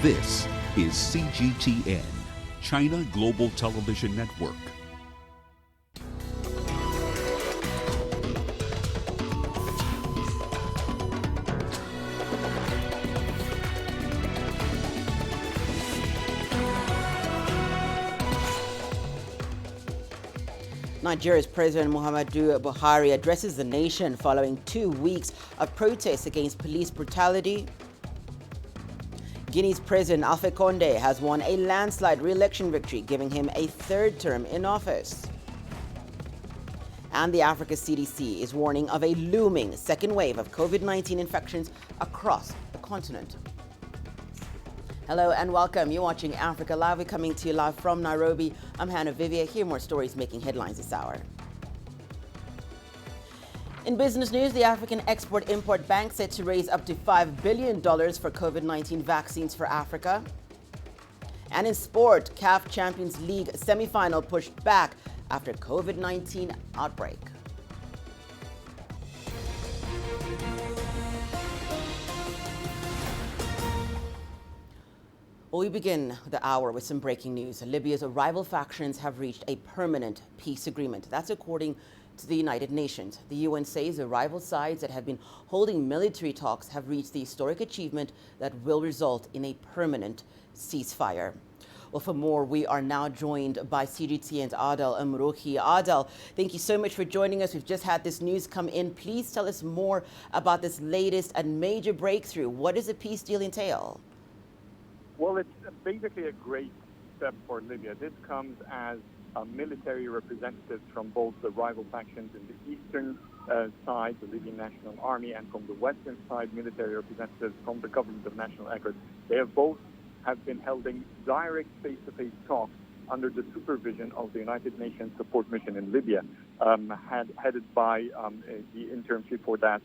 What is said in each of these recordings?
This is CGTN, China Global Television Network. Nigeria's President Muhammadu Buhari addresses the nation following 2 weeks of protests against police brutality. Guinea's President Alpha Conde has won a landslide re-election victory, giving him a third term in office. And the Africa CDC is warning of a looming second wave of COVID-19 infections across the continent. Hello and welcome. You're watching Africa Live. We're coming to you live from Nairobi. I'm Hannah Viviers. Here are more stories making headlines this hour. In business news, the African Export-Import Bank set to raise up to $5 billion for COVID-19 vaccines for Africa. And in sport, CAF Champions League semifinal pushed back after COVID-19 outbreak. Well, we begin the hour with some breaking news. Libya's rival factions have reached a permanent peace agreement. That's according to the United Nations. The UN says the rival sides that have been holding military talks have reached the historic achievement that will result in a permanent ceasefire. Well, for more, we are now joined by CGTN's Adel Amrouki. Adel, thank you so much for joining us. We've just had this news come in. Please tell us more about this latest and major breakthrough. What does a peace deal entail? Well, it's basically a great step for Libya. This comes as military representatives from both the rival factions in the eastern side, the Libyan National Army, and from the western side, military representatives from the Government of National Accord. They have both been holding direct face-to-face talks under the supervision of the United Nations Support Mission in Libya, headed by the interim chief for that,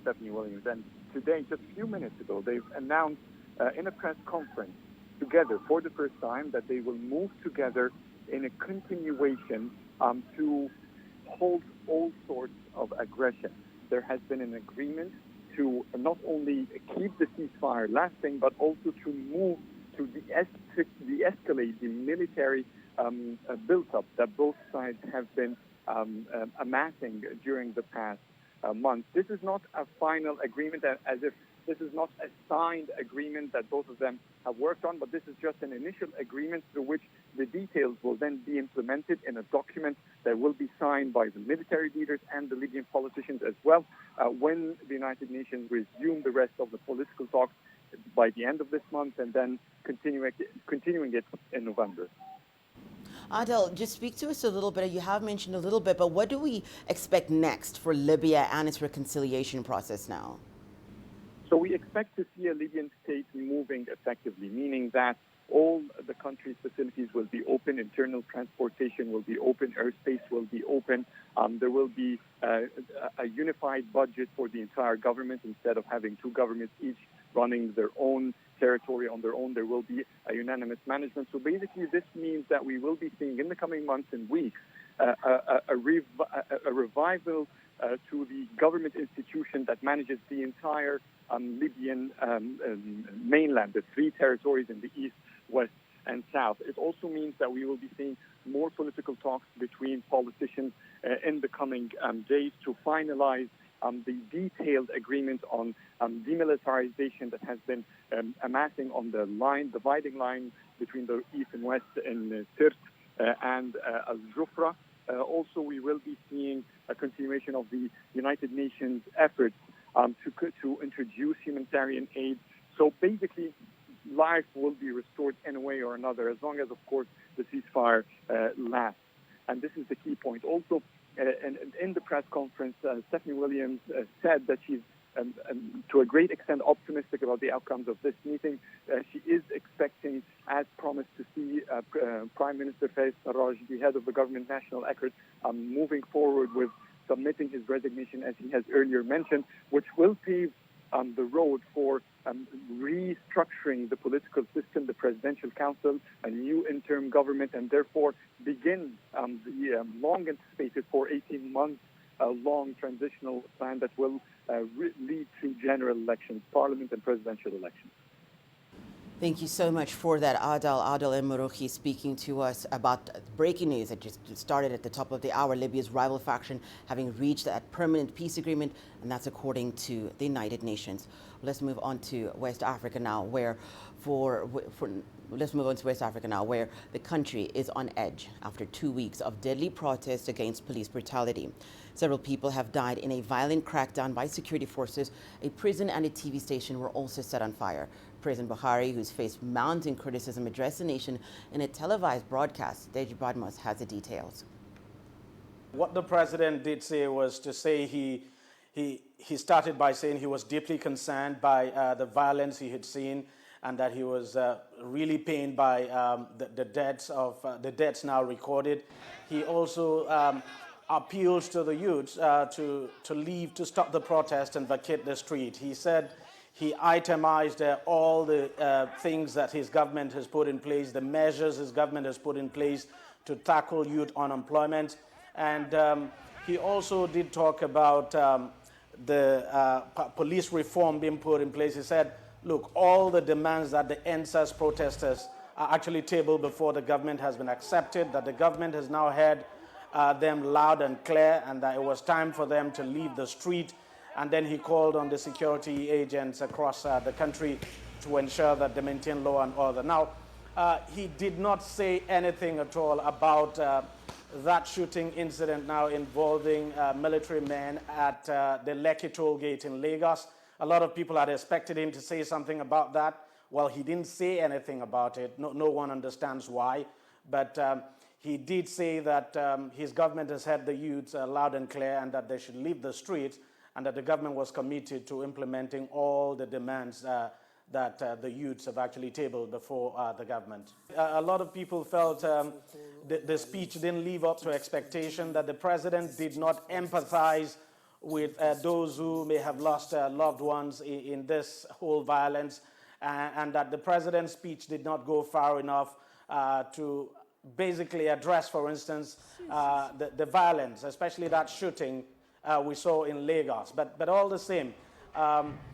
Stephanie Williams. And today, just a few minutes ago, they've announced in a press conference together for the first time that they will move together in a continuation to hold all sorts of aggression. There has been an agreement to not only keep the ceasefire lasting, but also to move to de-escalate the military build-up that both sides have been amassing during the past months. This is not a final agreement, as if this is not a signed agreement that both of them have worked on, but this is just an initial agreement through which the details will then be implemented in a document that will be signed by the military leaders and the Libyan politicians as well when the United Nations resume the rest of the political talks by the end of this month and then continuing it in November. Adel, just speak to us a little bit. You have mentioned a little bit, but what do we expect next for Libya and its reconciliation process now? So we expect to see a Libyan state moving effectively, meaning that all the country's facilities will be open, internal transportation will be open, airspace will be open. There will be a unified budget for the entire government instead of having two governments each running their own territory on their own. There will be a unanimous management. So basically this means that we will be seeing in the coming months and weeks a revival to the government institution that manages the entire Libyan mainland, the three territories in the east, west, and south. It also means that we will be seeing more political talks between politicians in the coming days to finalize the detailed agreement on demilitarization that has been amassing on the dividing line between the east and west in Sirt and Al-Jufra. Also, we will be seeing a continuation of the United Nations efforts to introduce humanitarian aid. So basically, life will be restored in a way or another, as long as, of course, the ceasefire lasts. And this is the key point. Also, in the press conference, Stephanie Williams said that she's, to a great extent, optimistic about the outcomes of this meeting. She is expecting, as promised, to see Prime Minister Fayez Sarraj, the head of the Government National Accord, moving forward with submitting his resignation, as he has earlier mentioned, which will pave the road for restructuring the political system, the presidential council, a new interim government, and therefore begin the long-anticipated for 18 months long transitional plan that will lead to general elections, parliament and presidential elections. Thank you so much for that, Adel El-Mourouki, speaking to us about breaking news that just started at the top of the hour. Libya's rival faction having reached that permanent peace agreement, and that's according to the United Nations. Let's move on to West Africa now, where the country is on edge after 2 weeks of deadly protests against police brutality. Several people have died in a violent crackdown by security forces. A prison and a TV station were also set on fire. President Buhari, who's faced mounting criticism, addressed the nation in a televised broadcast. Deji Badmus has the details. What the president did say was to say he started by saying he was deeply concerned by the violence he had seen, and that he was really pained by the deaths now recorded. He also appeals to the youths to leave, to stop the protest and vacate the street. He said he itemized all the things that his government has put in place, the measures his government has put in place to tackle youth unemployment. And he also did talk about the police reform being put in place. He said, look, all the demands that the NSAS protesters are actually tabled before the government has been accepted, that the government has now heard them loud and clear, and that it was time for them to leave the street. And then he called on the security agents across the country to ensure that they maintain law and order. Now, he did not say anything at all about that shooting incident now involving military men at the Lekki toll gate in Lagos. A lot of people had expected him to say something about that. Well, he didn't say anything about it. No one understands why. But he did say that his government has had the youths loud and clear, and that they should leave the streets, and that the government was committed to implementing all the demands that the youths have actually tabled before the government. A lot of people felt the speech didn't live up to expectation, that the president did not empathize with those who may have lost loved ones in this whole violence, and that the president's speech did not go far enough to basically address, for instance, the violence, especially that shooting we saw in Lagos. But all the same,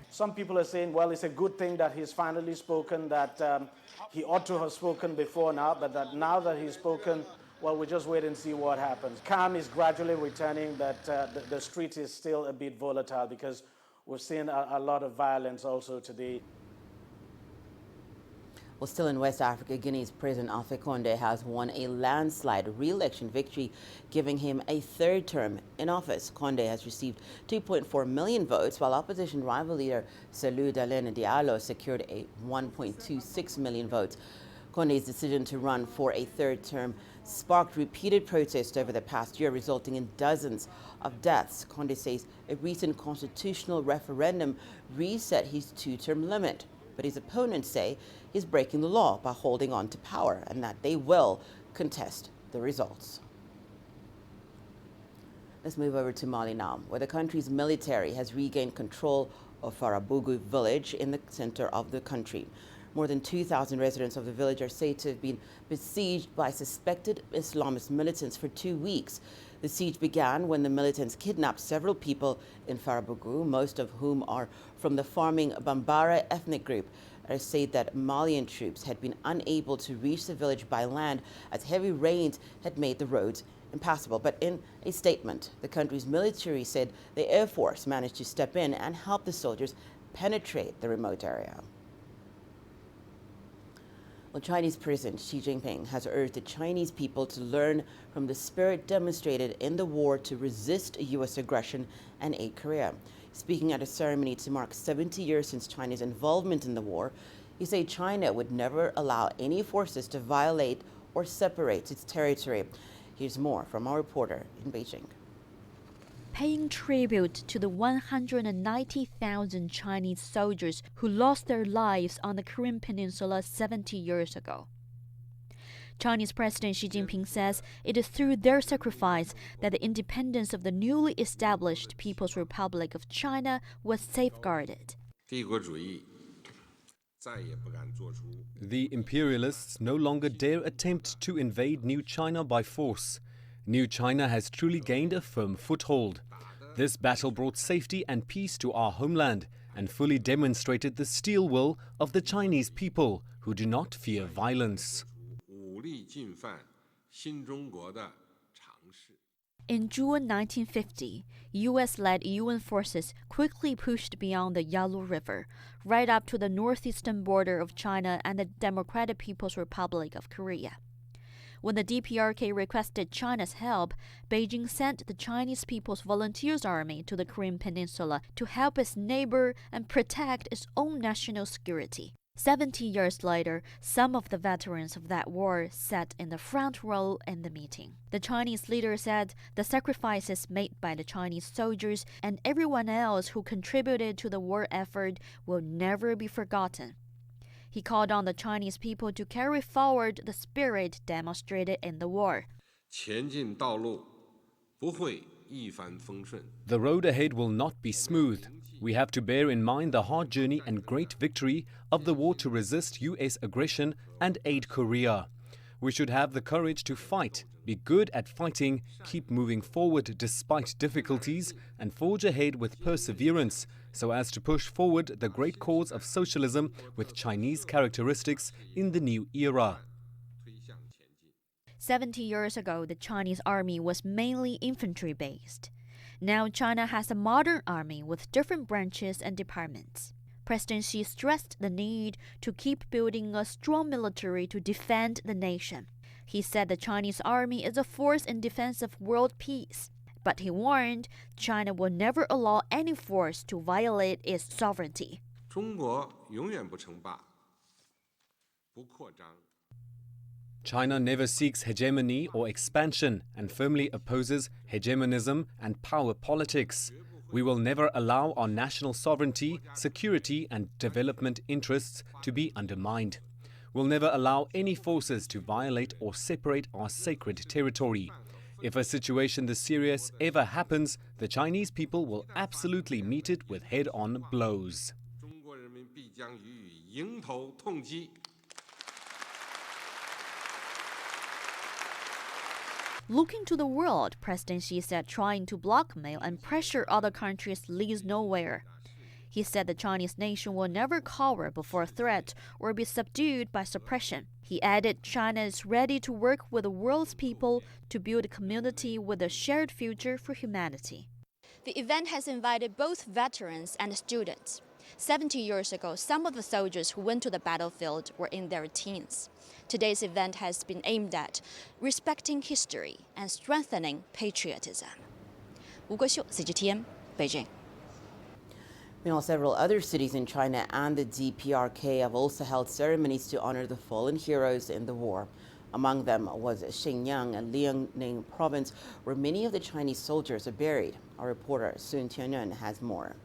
some people are saying, well, it's a good thing that he's finally spoken, that he ought to have spoken before now, but that now that he's spoken, well, we just wait and see what happens. Calm is gradually returning, but the street is still a bit volatile because we've seen a lot of violence also today. Well, still in West Africa, Guinea's President Alpha Condé has won a landslide re-election victory, giving him a third term in office. Condé has received 2.4 million votes, while opposition rival leader Salou Dalene Diallo secured a 1.26 million votes. Condé's decision to run for a third term sparked repeated protests over the past year, resulting in dozens of deaths. Condé says a recent constitutional referendum reset his two-term limit, but his opponents say he's breaking the law by holding on to power, and that they will contest the results. Let's move over to Mali now, where the country's military has regained control of Farabougou village in the center of the country. More than 2,000 residents of the village are said to have been besieged by suspected Islamist militants for 2 weeks. The siege began when the militants kidnapped several people in Farabougou, most of whom are from the farming Bambara ethnic group. It is said that Malian troops had been unable to reach the village by land as heavy rains had made the roads impassable. But in a statement, the country's military said the Air Force managed to step in and help the soldiers penetrate the remote area. Well, Chinese President Xi Jinping has urged the Chinese people to learn from the spirit demonstrated in the war to resist U.S. aggression and aid Korea. Speaking at a ceremony to mark 70 years since China's involvement in the war, he said China would never allow any forces to violate or separate its territory. Here's more from our reporter in Beijing. Paying tribute to the 190,000 Chinese soldiers who lost their lives on the Korean Peninsula 70 years ago. Chinese President Xi Jinping says it is through their sacrifice that the independence of the newly established People's Republic of China was safeguarded. The imperialists no longer dare attempt to invade New China by force. New China has truly gained a firm foothold. This battle brought safety and peace to our homeland, and fully demonstrated the steel will of the Chinese people, who do not fear violence. In June 1950, US-led UN forces quickly pushed beyond the Yalu River, right up to the northeastern border of China and the Democratic People's Republic of Korea. When the DPRK requested China's help, Beijing sent the Chinese People's Volunteers Army to the Korean Peninsula to help its neighbor and protect its own national security. 70 years later, some of the veterans of that war sat in the front row in the meeting. The Chinese leader said the sacrifices made by the Chinese soldiers and everyone else who contributed to the war effort will never be forgotten. He called on the Chinese people to carry forward the spirit demonstrated in the war. The road ahead will not be smooth. We have to bear in mind the hard journey and great victory of the war to resist US aggression and aid Korea. We should have the courage to fight, be good at fighting, keep moving forward despite difficulties, and forge ahead with perseverance, so as to push forward the great cause of socialism with Chinese characteristics in the new era. 70 years ago, the Chinese army was mainly infantry-based. Now China has a modern army with different branches and departments. President Xi stressed the need to keep building a strong military to defend the nation. He said the Chinese army is a force in defense of world peace. But he warned China will never allow any force to violate its sovereignty. China never seeks hegemony or expansion and firmly opposes hegemonism and power politics. We will never allow our national sovereignty, security and development interests to be undermined. We'll never allow any forces to violate or separate our sacred territory. If a situation this serious ever happens, the Chinese people will absolutely meet it with head-on blows. Looking to the world, President Xi said trying to blackmail and pressure other countries leads nowhere. He said the Chinese nation will never cower before a threat or be subdued by suppression. He added China is ready to work with the world's people to build a community with a shared future for humanity. The event has invited both veterans and students. 70 years ago, some of the soldiers who went to the battlefield were in their teens. Today's event has been aimed at respecting history and strengthening patriotism. Wu Guoxiu, CGTN, Beijing. Meanwhile, several other cities in China and the DPRK have also held ceremonies to honor the fallen heroes in the war. Among them was Shenyang and Liaoning province, where many of the Chinese soldiers are buried. Our reporter Sun Tianyuan has more.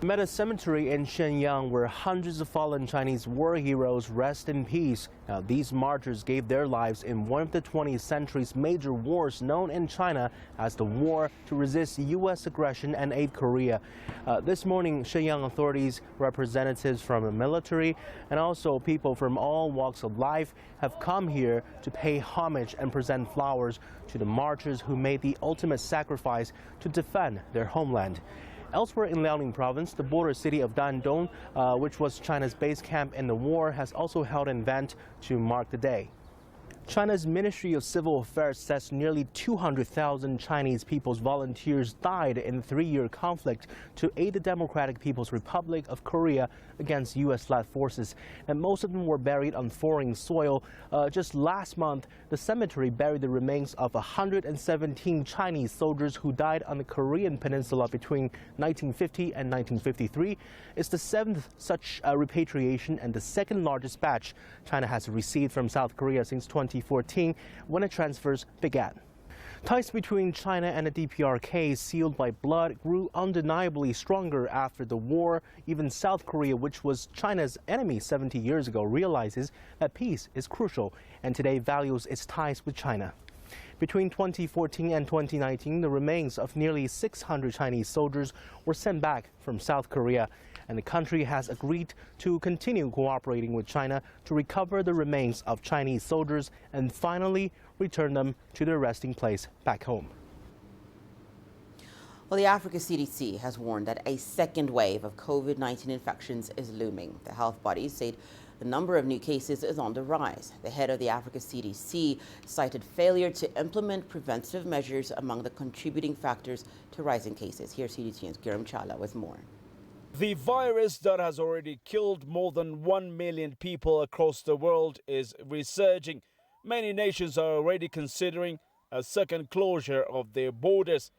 I'm at a cemetery in Shenyang where hundreds of fallen Chinese war heroes rest in peace. Now, these martyrs gave their lives in one of the 20th century's major wars known in China as the War to Resist U.S. Aggression and Aid Korea. This morning, Shenyang authorities, representatives from the military, and also people from all walks of life have come here to pay homage and present flowers to the martyrs who made the ultimate sacrifice to defend their homeland. Elsewhere in Liaoning province, the border city of Dandong, which was China's base camp in the war, has also held an event to mark the day. China's Ministry of Civil Affairs says nearly 200,000 Chinese People's Volunteers died in the 3-year conflict to aid the Democratic People's Republic of Korea against U.S.-led forces, and most of them were buried on foreign soil. Just last month, the cemetery buried the remains of 117 Chinese soldiers who died on the Korean peninsula between 1950 and 1953. It's the 7th such repatriation and the second largest batch China has received from South Korea since 2014, when the transfers began. Ties between China and the DPRK, sealed by blood, grew undeniably stronger after the war. Even South Korea, which was China's enemy 70 years ago, realizes that peace is crucial and today values its ties with China. Between 2014 and 2019, the remains of nearly 600 Chinese soldiers were sent back from South Korea, and the country has agreed to continue cooperating with China to recover the remains of Chinese soldiers and finally return them to their resting place back home. Well, the Africa CDC has warned that a second wave of COVID-19 infections is looming. The health bodies said the number of new cases is on the rise. The head of the Africa CDC cited failure to implement preventive measures among the contributing factors to rising cases. Here's CGTN's Kiram Chala with more. The virus that has already killed more than 1 million people across the world is resurging. Many nations are already considering a second closure of their borders.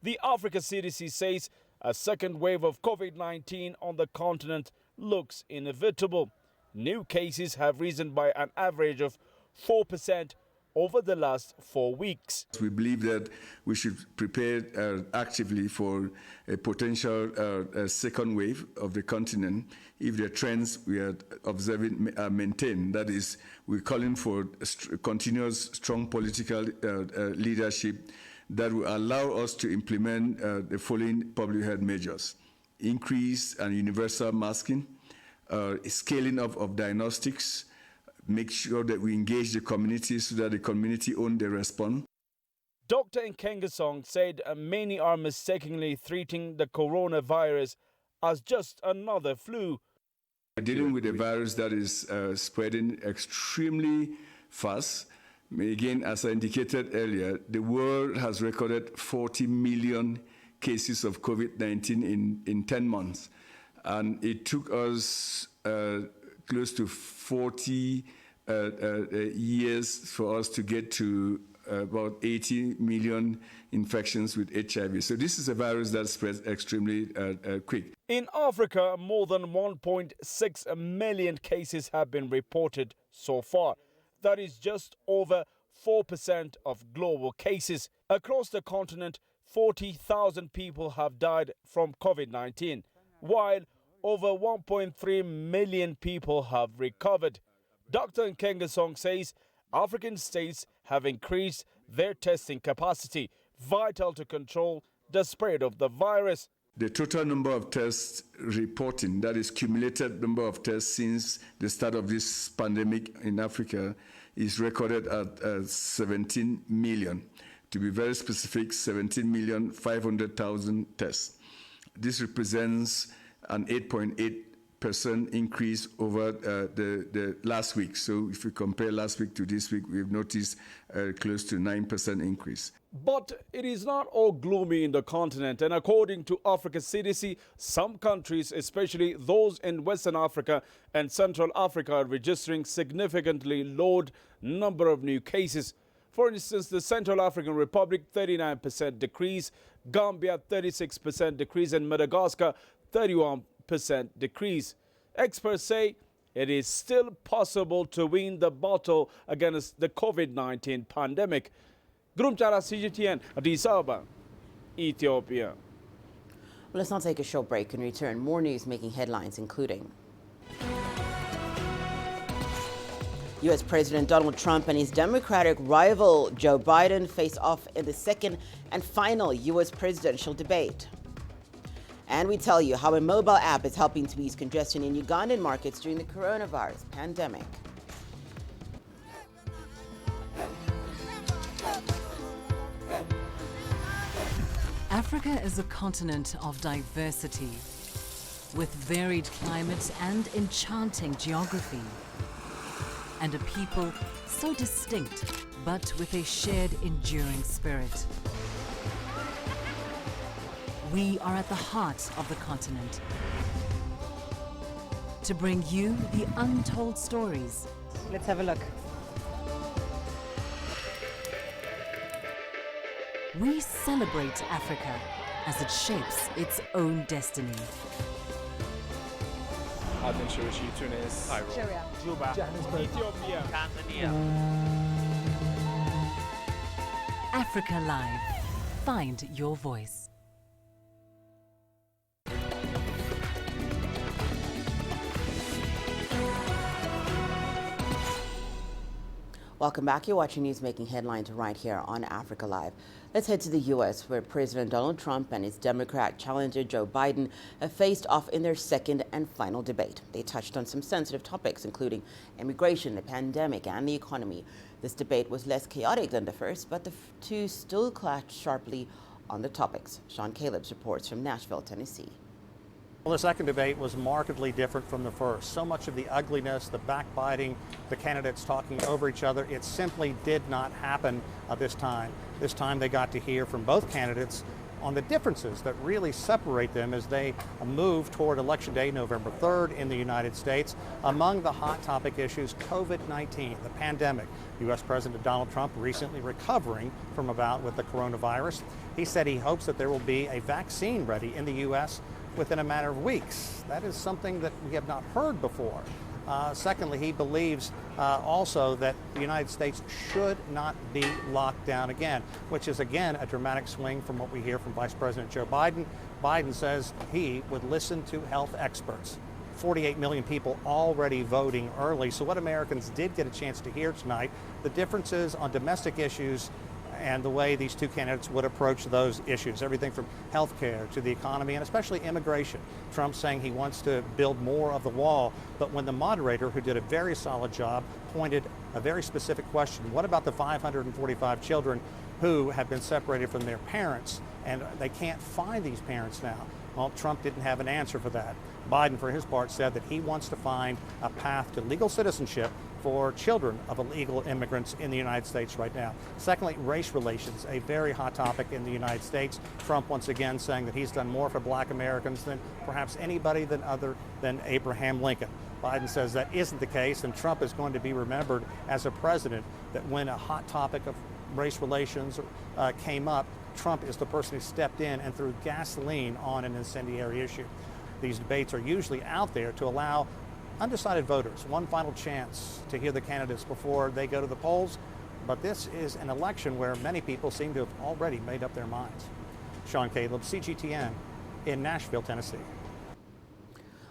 The Africa CDC says a second wave of COVID-19 on the continent looks inevitable. New cases have risen by an average of 4% over the last 4 weeks. We believe that we should prepare actively for a potential second wave of the continent if the trends we are observing are maintained. That is, we're calling for continuous strong political leadership that will allow us to implement the following public health measures: increase and universal masking, scaling up of diagnostics, make sure that we engage the community so that the community own the response. Dr. Nkengasong said many are mistakenly treating the coronavirus as just another flu. We're dealing with a virus that is spreading extremely fast. Again, as I indicated earlier, the world has recorded 40 million cases of COVID-19 in 10 months. And it took us close to 40 years for us to get to about 80 million infections with HIV. So this is a virus that spreads extremely quick. In Africa, more than 1.6 million cases have been reported so far. That is just over 4% of global cases. Across the continent, 40,000 people have died from COVID-19, while over 1.3 million people have recovered. Dr. Nkengasong says African states have increased their testing capacity, vital to control the spread of the virus. The total number of tests reporting, that is cumulated number of tests since the start of this pandemic in Africa, is recorded at 17 million. To be very specific, 17,500,000 tests. This represents an 8.8% increase over the last week. So if we compare last week to this week, we've noticed close to 9% increase. But it is not all gloomy in the continent, and according to Africa CDC, some countries, especially those in Western Africa and Central Africa, are registering significantly lowered number of new cases. For instance, the Central African Republic, 39% decrease, Gambia, 36% decrease, and Madagascar, 31% decrease. Experts say it is still possible to win the battle against the COVID-19 pandemic. Grumchara, CGTN, Addis Ababa, Ethiopia. Well, let's now take a short break and return. More news making headlines, including U.S. President Donald Trump and his Democratic rival Joe Biden face off in the second and final U.S. presidential debate. And we tell you how a mobile app is helping to ease congestion in Ugandan markets during the coronavirus pandemic. Africa is a continent of diversity, with varied climates and enchanting geography, and a people so distinct, but with a shared enduring spirit. We are at the heart of the continent to bring you the untold stories. Let's have a look. We celebrate Africa as it shapes its own destiny. Tunis, Cairo, Juba, Johannesburg, Ethiopia, Tanzania. Africa Live. Find your voice. Welcome back. You're watching News Making Headlines right here on Africa Live. Let's head to the U.S., where President Donald Trump and his Democrat challenger Joe Biden have faced off in their second and final debate. They touched on some sensitive topics, including immigration, the pandemic, and the economy. This debate was less chaotic than the first, but the two still clashed sharply on the topics. Sean Caleb's reports from Nashville, Tennessee. Well, the second debate was markedly different from the first. So much of the ugliness, the backbiting, the candidates talking over each other, it simply did not happen this time. This time they got to hear from both candidates on the differences that really separate them as they move toward Election Day, November 3rd in the United States. Among the hot topic issues, COVID-19, the pandemic. U.S. President Donald Trump recently recovering from a bout with the coronavirus. He said he hopes that there will be a vaccine ready in the U.S. within a matter of weeks. That is something that we have not heard before. Secondly, he believes also that the United States should not be locked down again, which is again a dramatic swing from what we hear from Vice President Joe Biden. Biden says he would listen to health experts. 48 million people already voting early. So what Americans did get a chance to hear tonight, the differences on domestic issues and the way these two candidates would approach those issues, everything from health care to the economy and especially immigration. Trump saying he wants to build more of the wall, but when the moderator, who did a very solid job, pointed a very specific question, what about the 545 children who have been separated from their parents and they can't find these parents now? Well, Trump didn't have an answer for that. Biden, for his part, said that he wants to find a path to legal citizenship for children of illegal immigrants in the United States right now. Secondly, race relations, a very hot topic in the United States. Trump once again saying that he's done more for black Americans than perhaps anybody than Abraham Lincoln. Biden says that isn't the case, and Trump is going to be remembered as a president that when a hot topic of race relations came up, Trump is the person who stepped in and threw gasoline on an incendiary issue. These debates are usually out there to allow undecided voters one final chance to hear the candidates before they go to the polls, but this is an election where many people seem to have already made up their minds. Sean Caleb, CGTN, in Nashville, Tennessee.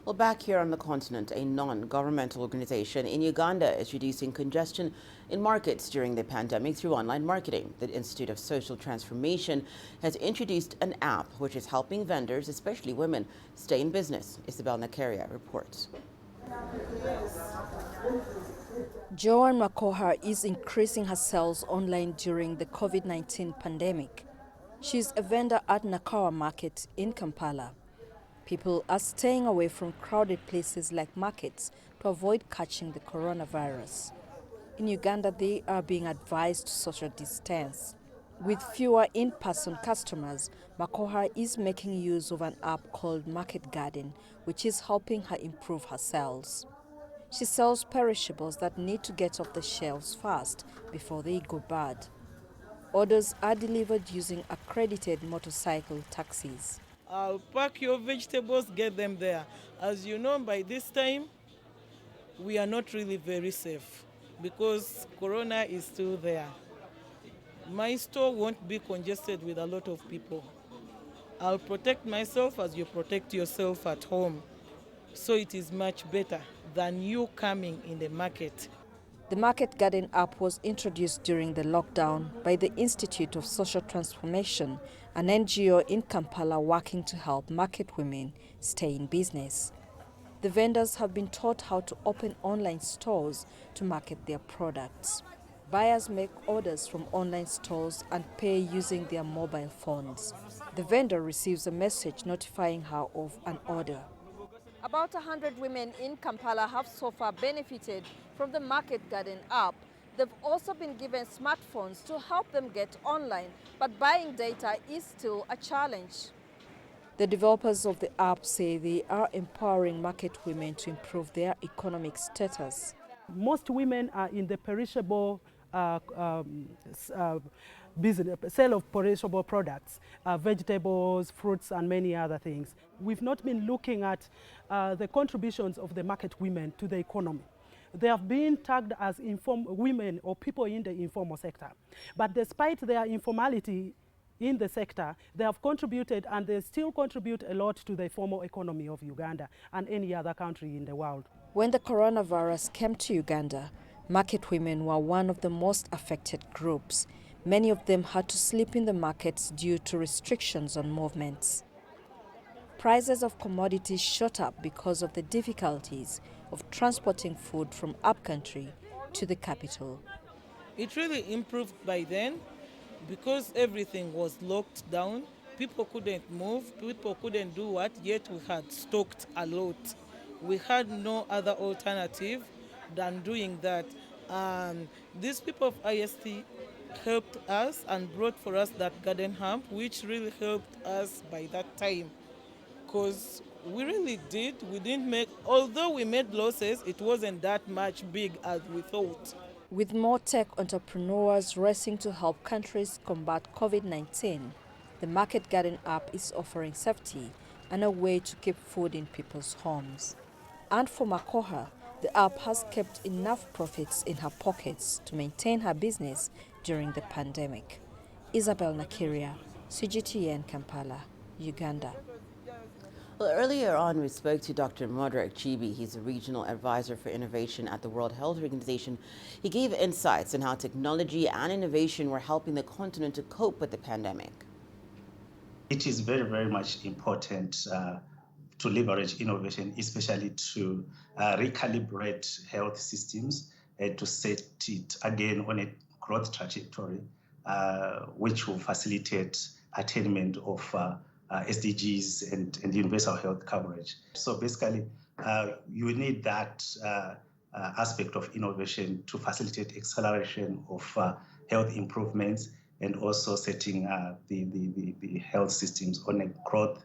Well, back here on the continent, a non-governmental organization in Uganda is reducing congestion in markets during the pandemic through online marketing. The Institute of Social Transformation has introduced an app which is helping vendors, especially women, stay in business. Isabel Nakaria reports. Joan Makoha is increasing her sales online during the COVID-19 pandemic. She's a vendor at Nakawa Market in Kampala. People are staying away from crowded places like markets to avoid catching the coronavirus. In Uganda, they are being advised to social distance. With fewer in-person customers, Makoha is making use of an app called Market Garden, which is helping her improve her sales. She sells perishables that need to get off the shelves fast before they go bad. Orders are delivered using accredited motorcycle taxis. I'll pack your vegetables, get them there. As you know, by this time, we are not really very safe because Corona is still there. My store won't be congested with a lot of people. I'll protect myself as you protect yourself at home. So it is much better than you coming in the market. The Market Garden app was introduced during the lockdown by the Institute of Social Transformation, an NGO in Kampala working to help market women stay in business. The vendors have been taught how to open online stores to market their products. Buyers make orders from online stores and pay using their mobile phones. The vendor receives a message notifying her of an order. About 100 women in Kampala have so far benefited from the Market Garden app. They've also been given smartphones to help them get online, but buying data is still a challenge. The developers of the app say they are empowering market women to improve their economic status. Most women are in the perishable business, sale of perishable products, vegetables, fruits, and many other things. We've not been looking at the contributions of the market women to the economy. They have been tagged as women or people in the informal sector. But despite their informality in the sector, they have contributed and they still contribute a lot to the formal economy of Uganda and any other country in the world. When the coronavirus came to Uganda, market women were one of the most affected groups. Many of them had to sleep in the markets due to restrictions on movements. Prices of commodities shot up because of the difficulties of transporting food from upcountry to the capital. It really improved by then because everything was locked down, people couldn't move, people couldn't do what, yet we had stocked a lot. We had no other alternative than doing that. These people of IST helped us and brought for us that garden hemp, which really helped us by that time. Because we really did, we didn't make, although we made losses, it wasn't that much big as we thought. With more tech entrepreneurs racing to help countries combat COVID-19, the Market Garden app is offering safety and a way to keep food in people's homes. And for Makoha, the app has kept enough profits in her pockets to maintain her business during the pandemic. Isabel Nakiria, CGTN, Kampala, Uganda. Well, earlier on, we spoke to Dr. Modric Chibi. He's a regional advisor for innovation at the World Health Organization. He gave insights on how technology and innovation were helping the continent to cope with the pandemic. It is very, very much important to leverage innovation, especially to recalibrate health systems and to set it again on a growth trajectory, which will facilitate attainment of SDGs and universal health coverage. So basically, you need that aspect of innovation to facilitate acceleration of health improvements and also setting the health systems on a growth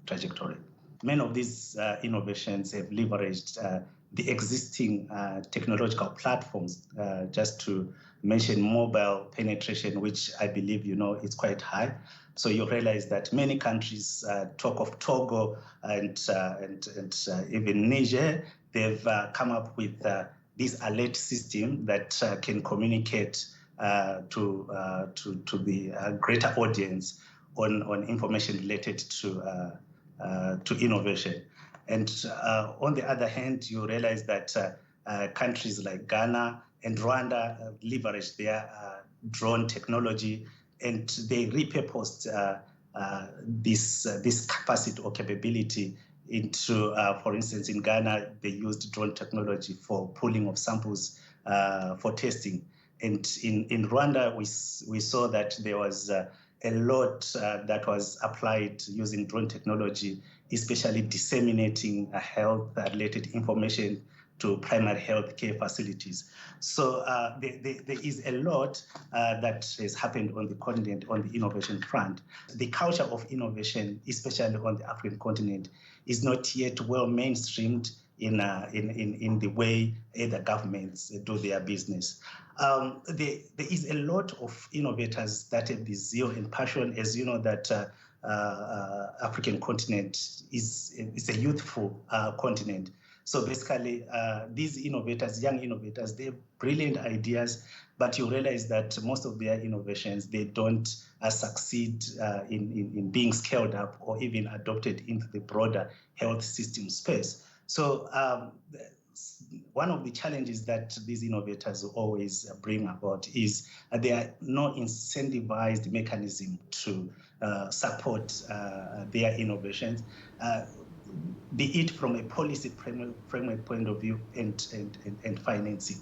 trajectory. Many of these innovations have leveraged the existing technological platforms, just to mention mobile penetration, which I believe you know is quite high. So you realize that many countries talk of Togo and even Niger. They've come up with this alert system that can communicate to the greater audience on information related to innovation. And on the other hand, you realize that countries like Ghana and Rwanda leveraged their drone technology, and they repurposed this capacity or capability into, for instance, in Ghana, they used drone technology for pulling of samples for testing. And in Rwanda, we saw that there was a lot that was applied using drone technology, especially disseminating health-related information to primary health care facilities. So there is a lot that has happened on the continent on the innovation front. The culture of innovation, especially on the African continent, is not yet well mainstreamed in the way the governments do their business. There is a lot of innovators that have the zeal and passion. As you know, that African continent is a youthful continent. So basically, these innovators, young innovators, they have brilliant ideas, but you realize that most of their innovations, they don't succeed in being scaled up or even adopted into the broader health system space. So one of the challenges that these innovators always bring about is there are no incentivized mechanism to support their innovations, be it from a policy framework point of view and financing.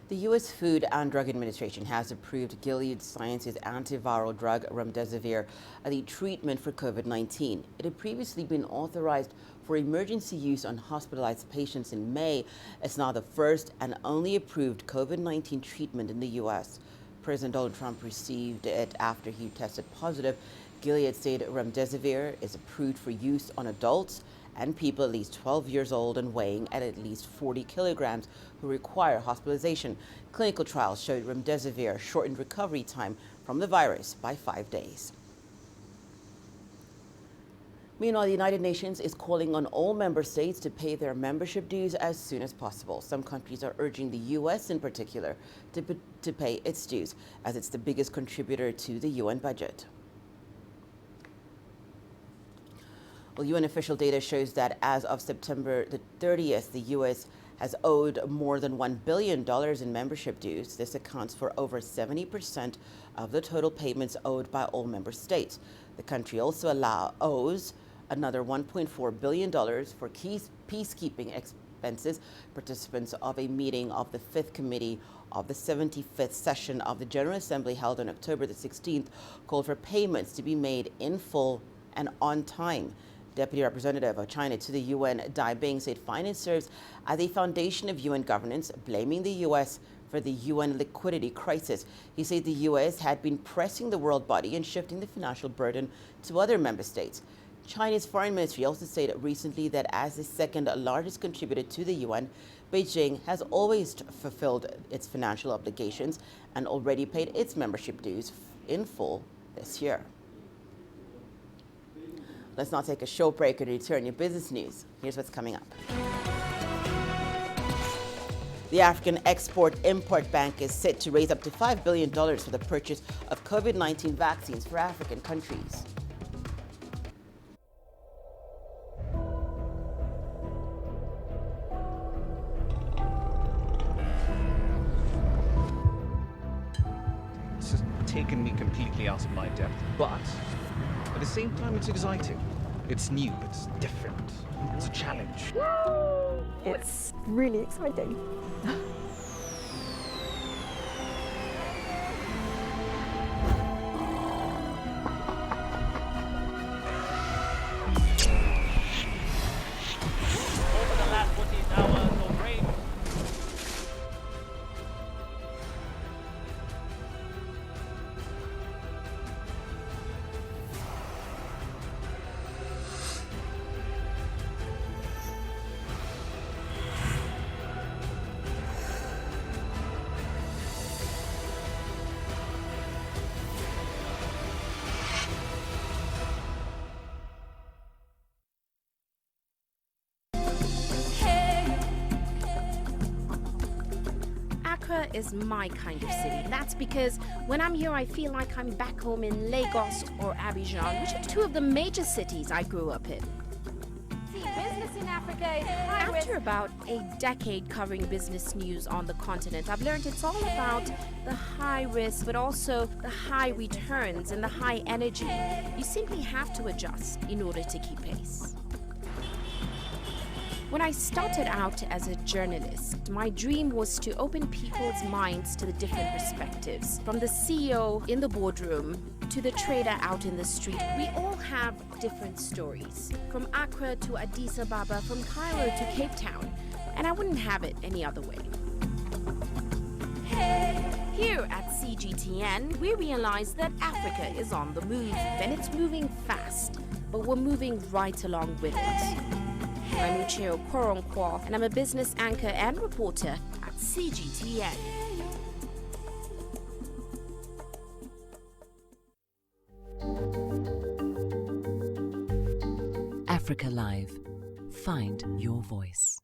The U.S. Food and Drug Administration has approved Gilead Sciences' antiviral drug remdesivir as a treatment for COVID-19. It had previously been authorized for emergency use on hospitalized patients in May. It's now the first and only approved COVID-19 treatment in the U.S. President Donald Trump received it after he tested positive. Gilead said remdesivir is approved for use on adults and people at least 12 years old and weighing at least 40 kilograms who require hospitalization. Clinical trials showed remdesivir shortened recovery time from the virus by 5 days. Meanwhile, the United Nations is calling on all member states to pay their membership dues as soon as possible. Some countries are urging the U.S. in particular to pay its dues, as it's the biggest contributor to the UN budget. Well, UN official data shows that as of September the 30th, the U.S. has owed more than $1 billion in membership dues. This accounts for over 70% of the total payments owed by all member states. The country also owes another $1.4 billion for peacekeeping expenses. Participants of a meeting of the 5th Committee of the 75th session of the General Assembly held on October the 16th called for payments to be made in full and on time. Deputy Representative of China to the UN, Dai Bing, said finance serves as a foundation of UN governance, blaming the U.S. for the UN liquidity crisis. He said the U.S. had been pressing the world body and shifting the financial burden to other member states. China's foreign ministry also said recently that as the second largest contributor to the UN, Beijing has always fulfilled its financial obligations and already paid its membership dues in full this year. Let's now take a short break and return your business news. Here's what's coming up. The African Export-Import Bank is set to raise up to $5 billion for the purchase of COVID-19 vaccines for African countries. It's just taken me completely out of my depth, but at the same time it's exciting. It's new, it's different, it's a challenge. It's really exciting. Accra is my kind of city. That's because when I'm here, I feel like I'm back home in Lagos or Abidjan, which are two of the major cities I grew up in. See, business in Africa is high risk. After about a decade covering business news on the continent, I've learned it's all about the high risk, but also the high returns and the high energy. You simply have to adjust in order to keep pace. When I started out as a journalist, my dream was to open people's minds to the different perspectives. From the CEO in the boardroom to the trader out in the street, we all have different stories. From Accra to Addis Ababa, from Cairo to Cape Town, and I wouldn't have it any other way. Here at CGTN, we realize that Africa is on the move, and it's moving fast, but we're moving right along with it. I'm Ucheo Koronkwo, and I'm a business anchor and reporter at CGTN. Africa Live. Find your voice.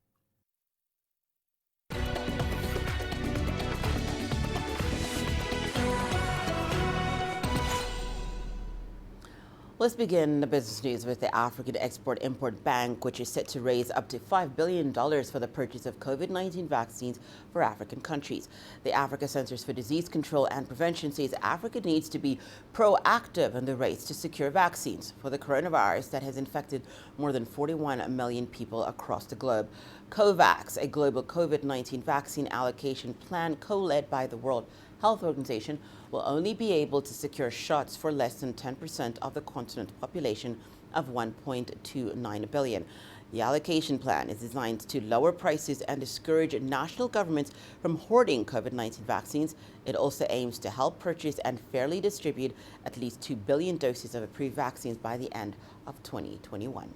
Let's begin the business news with the African Export-Import Bank, which is set to raise up to $5 billion for the purchase of COVID-19 vaccines for African countries. The Africa Centers for Disease Control and Prevention says Africa needs to be proactive in the race to secure vaccines for the coronavirus that has infected more than 41 million people across the globe. COVAX, a global COVID-19 vaccine allocation plan co-led by the World Health Organization, will only be able to secure shots for less than 10% of the continent's population of 1.29 billion. The allocation plan is designed to lower prices and discourage national governments from hoarding COVID-19 vaccines. It also aims to help purchase and fairly distribute at least 2 billion doses of approved vaccines by the end of 2021.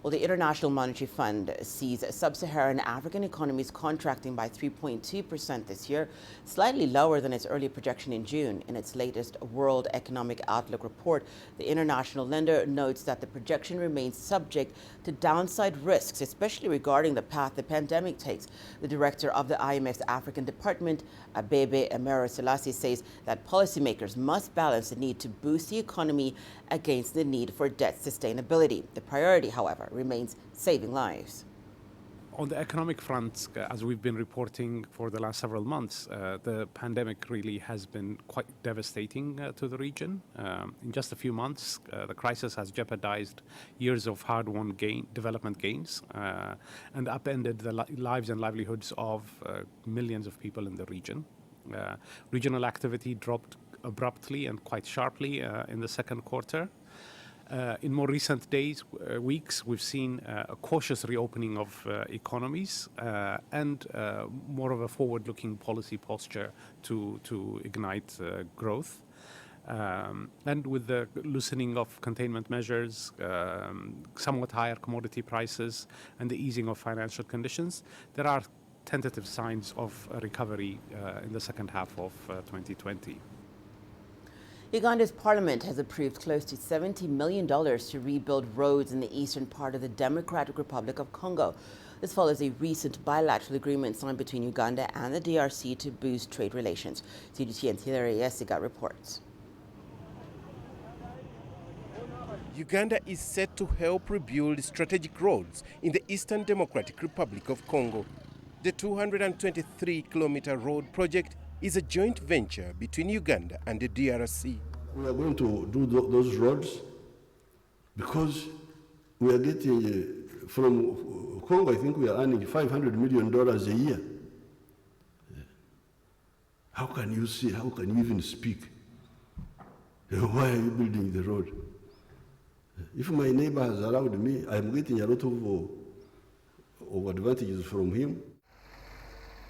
Well, the International Monetary Fund sees sub-Saharan African economies contracting by 3.2% this year, slightly lower than its earlier projection in June. In its latest World Economic Outlook report, the international lender notes that the projection remains subject to downside risks, especially regarding the path the pandemic takes. The director of the IMF's African Department, Abebe Emero Selassie, says that policymakers must balance the need to boost the economy against the need for debt sustainability. The priority, however, remains saving lives. On the economic front, as we've been reporting for the last several months, the pandemic really has been quite devastating to the region. In just a few months, the crisis has jeopardized years of hard-won development gains and upended the lives and livelihoods of millions of people in the region. Regional activity dropped abruptly and quite sharply in the second quarter. In more recent weeks, we've seen a cautious reopening of economies and more of a forward-looking policy posture to ignite growth. And with the loosening of containment measures, somewhat higher commodity prices, and the easing of financial conditions, there are tentative signs of a recovery in the second half of 2020. Uganda's parliament has approved close to $70 million to rebuild roads in the eastern part of the Democratic Republic of Congo. This follows a recent bilateral agreement signed between Uganda and the DRC to boost trade relations. CGTN's Hilary Yesiga reports. Uganda is set to help rebuild strategic roads in the Eastern Democratic Republic of Congo. The 223-kilometer road project is a joint venture between Uganda and the DRC. We are going to do those roads because we are getting, from Congo, I think we are earning $500 million a year. How can you see, how can you even speak? Why are you building the road? If my neighbor has allowed me, I'm getting a lot of advantages from him.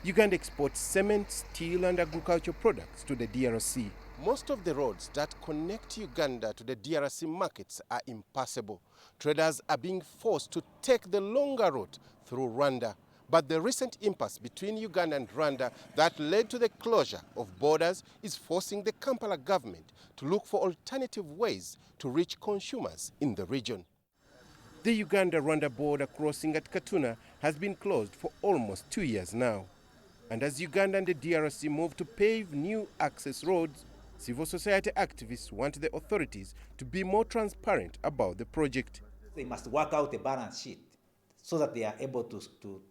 Uganda exports cement, steel and agricultural products to the DRC. Most of the roads that connect Uganda to the DRC markets are impassable. Traders are being forced to take the longer route through Rwanda. But the recent impasse between Uganda and Rwanda that led to the closure of borders is forcing the Kampala government to look for alternative ways to reach consumers in the region. The Uganda-Rwanda border crossing at Katuna has been closed for almost 2 years now. And as Uganda and the DRC move to pave new access roads, civil society activists want the authorities to be more transparent about the project. They must work out a balance sheet so that they are able to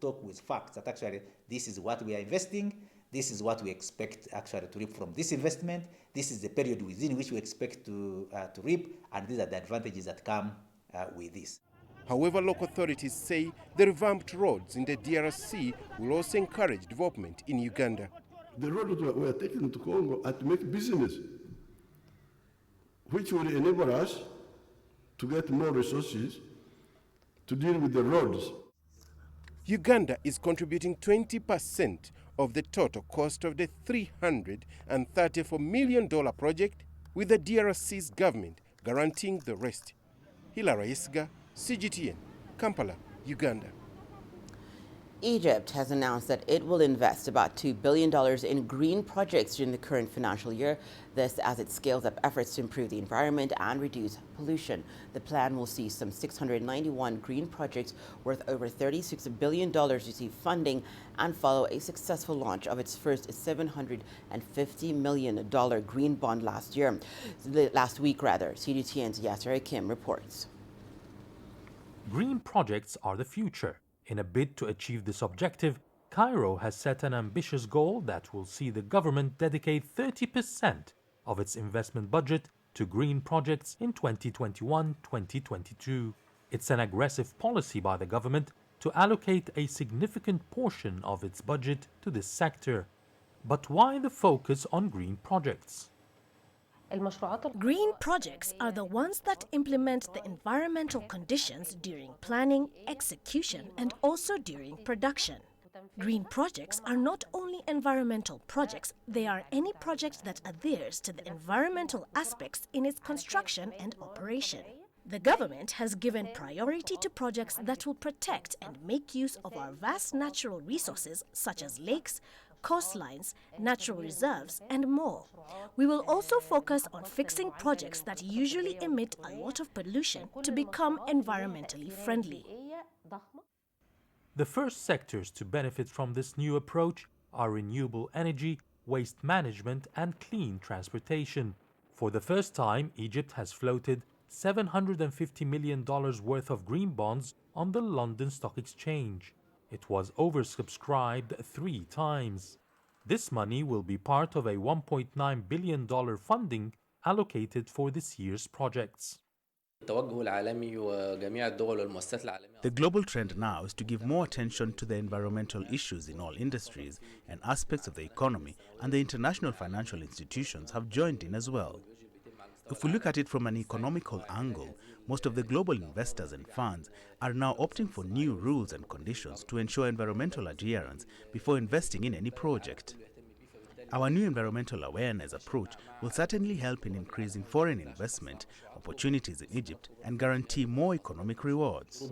talk with facts that actually this is what we are investing, this is what we expect actually to reap from this investment, this is the period within which we expect to reap, and these are the advantages that come with this. However, local authorities say the revamped roads in the DRC will also encourage development in Uganda. The roads we are taking to Congo are to make business, which will enable us to get more resources to deal with the roads. Uganda is contributing 20% of the total cost of the $334 million project, with the DRC's government guaranteeing the rest. Hilary Yesiga, CGTN, Kampala, Uganda. Egypt has announced that it will invest about $2 billion in green projects during the current financial year, this as it scales up efforts to improve the environment and reduce pollution. The plan will see some 691 green projects worth over $36 billion receive funding and follow a successful launch of its first $750 million green bond last week. CGTN's Yasser Kim reports. Green projects are the future. In a bid to achieve this objective, Cairo has set an ambitious goal that will see the government dedicate 30% of its investment budget to green projects in 2021-2022. It's an aggressive policy by the government to allocate a significant portion of its budget to this sector. But why the focus on green projects? Green projects are the ones that implement the environmental conditions during planning, execution, and also during production. Green projects are not only environmental projects, they are any project that adheres to the environmental aspects in its construction and operation. The government has given priority to projects that will protect and make use of our vast natural resources such as lakes, coastlines, natural reserves, and more. We will also focus on fixing projects that usually emit a lot of pollution to become environmentally friendly. The first sectors to benefit from this new approach are renewable energy, waste management, and clean transportation. For the first time, Egypt has floated $750 million worth of green bonds on the London Stock Exchange. It was oversubscribed 3 times. This money will be part of a $1.9 billion funding allocated for this year's projects. The global trend now is to give more attention to the environmental issues in all industries and aspects of the economy, and the international financial institutions have joined in as well. If we look at it from an economical angle, most of the global investors and funds are now opting for new rules and conditions to ensure environmental adherence before investing in any project. Our new environmental awareness approach will certainly help in increasing foreign investment opportunities in Egypt and guarantee more economic rewards.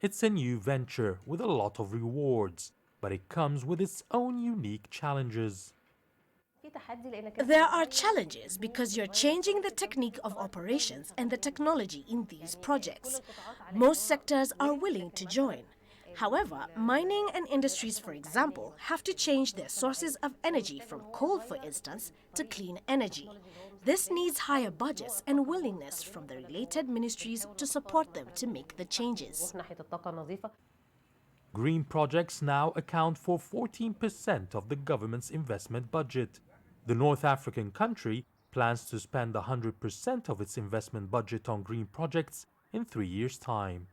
It's a new venture with a lot of rewards, but it comes with its own unique challenges. There are challenges because you're changing the technique of operations and the technology in these projects. Most sectors are willing to join. However, mining and industries, for example, have to change their sources of energy from coal, for instance, to clean energy. This needs higher budgets and willingness from the related ministries to support them to make the changes. Green projects now account for 14% of the government's investment budget. The North African country plans to spend 100% of its investment budget on green projects in 3 years' time.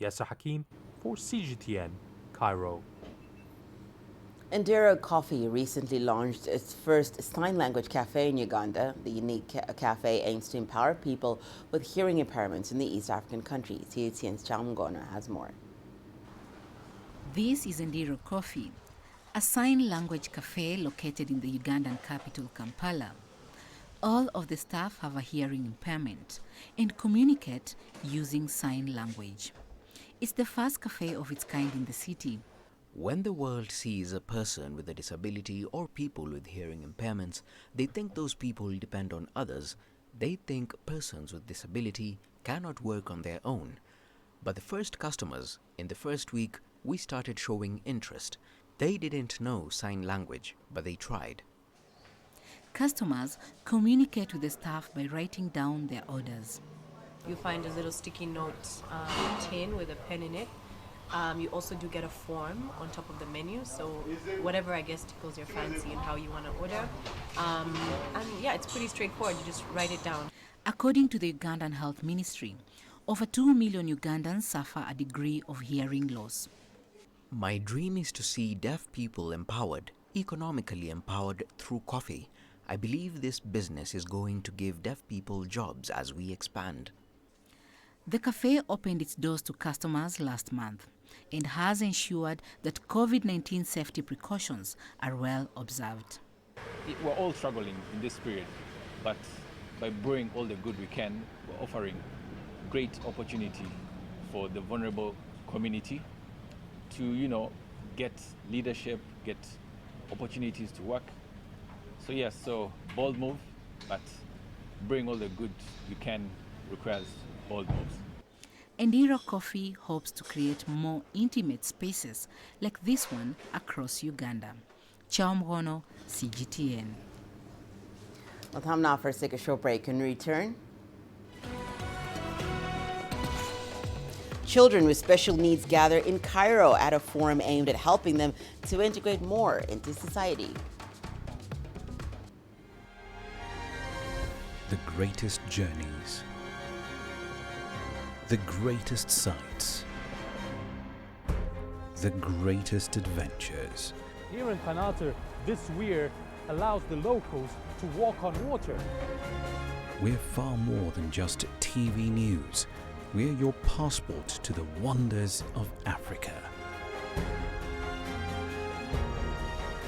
Yasser Hakim for CGTN, Cairo. Indira Coffee recently launched its first sign language cafe in Uganda. The unique cafe aims to empower people with hearing impairments in the East African countries. CGTN's Chamgona has more. This is Indira Coffee, a sign language cafe located in the Ugandan capital, Kampala. All of the staff have a hearing impairment and communicate using sign language. It's the first cafe of its kind in the city. When the world sees a person with a disability or people with hearing impairments, they think those people depend on others. They think persons with disability cannot work on their own. But the first customers, in the first week, we started showing interest. They didn't know sign language, but they tried. Customers communicate with the staff by writing down their orders. You find a little sticky note tin with a pen in it. You also do get a form on top of the menu, so whatever I guess tickles your fancy and how you want to order. And yeah, it's pretty straightforward. You just write it down. According to the Ugandan Health Ministry, over 2 million Ugandans suffer a degree of hearing loss. My dream is to see deaf people empowered, economically empowered through coffee. I believe this business is going to give deaf people jobs as we expand. The cafe opened its doors to customers last month and has ensured that COVID-19 safety precautions are well observed. We're all struggling in this period, but by brewing all the good we can, we're offering great opportunity for the vulnerable community to, get leadership, get opportunities to work. So yes, so bold move, but bring all the good you can requires bold moves. Indira Coffee hopes to create more intimate spaces like this one across Uganda. Chamgono, CGTN. Well, time now for a short break and return. Children with special needs gather in Cairo at a forum aimed at helping them to integrate more into society. The greatest journeys, the greatest sights, the greatest adventures. Here in Kanater, this weir allows the locals to walk on water. We're far more than just TV news. We're your passport to the wonders of Africa.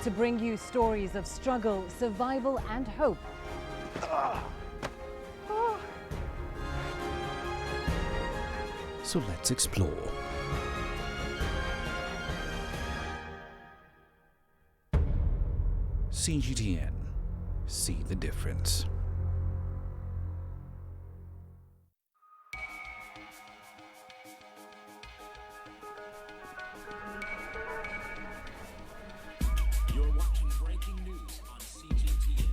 To bring you stories of struggle, survival and hope. So let's explore. CGTN. See the difference. You're watching breaking news on CGTN.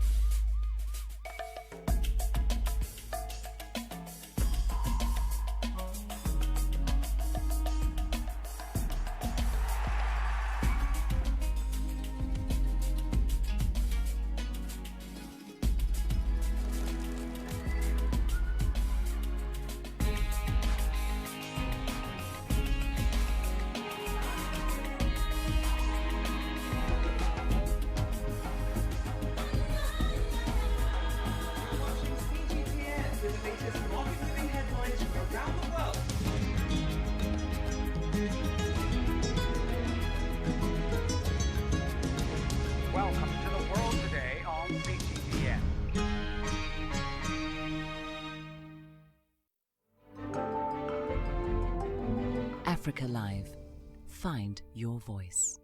Africa Live. Find your voice.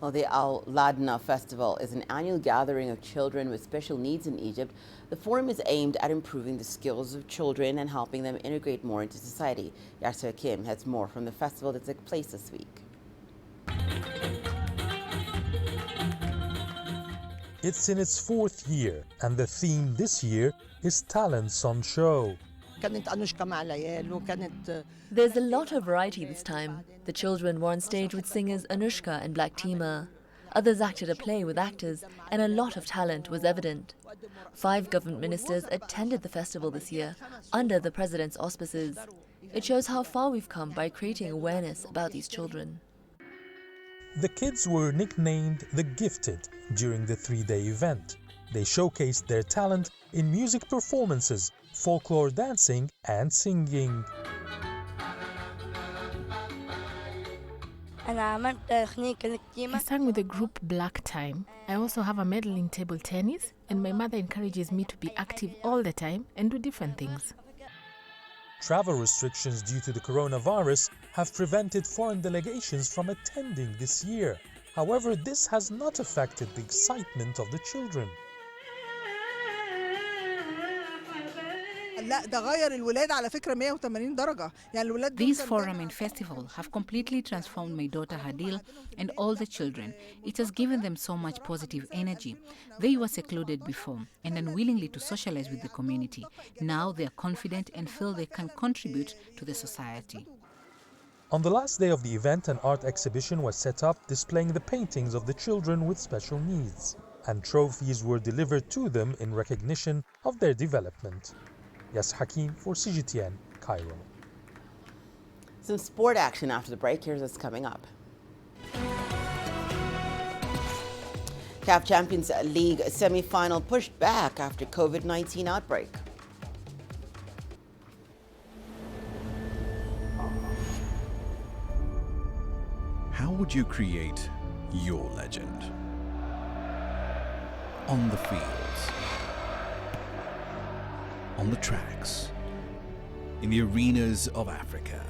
Well, the Al-Adna festival is an annual gathering of children with special needs in Egypt. The forum is aimed at improving the skills of children and helping them integrate more into society. Yasser Kim has more from the festival that took place this week. It's in its 4th year, and the theme this year is Talents on Show. There's a lot of variety this time. The children were on stage with singers Anushka and Black Tima. Others acted a play with actors, and a lot of talent was evident. 5 government ministers attended the festival this year, under the president's auspices. It shows how far we've come by creating awareness about these children. The kids were nicknamed the Gifted during the 3-day event. They showcased their talent in music performances, folklore dancing, and singing. I sang with the group Black Time. I also have a medal in table tennis, and my mother encourages me to be active all the time and do different things. Travel restrictions due to the coronavirus have prevented foreign delegations from attending this year. However, this has not affected the excitement of the children. These forum and festival have completely transformed my daughter Hadil and all the children. It has given them so much positive energy. They were secluded before and unwillingly to socialize with the community. Now they are confident and feel they can contribute to the society. On the last day of the event, an art exhibition was set up displaying the paintings of the children with special needs, and trophies were delivered to them in recognition of their development. Yas Hakim for CGTN, Cairo. Some sport action after the break. Here's what's coming up. CAF Champions League semi-final pushed back after COVID-19 outbreak. How would you create your legend? On the fields, on the tracks, in the arenas of Africa.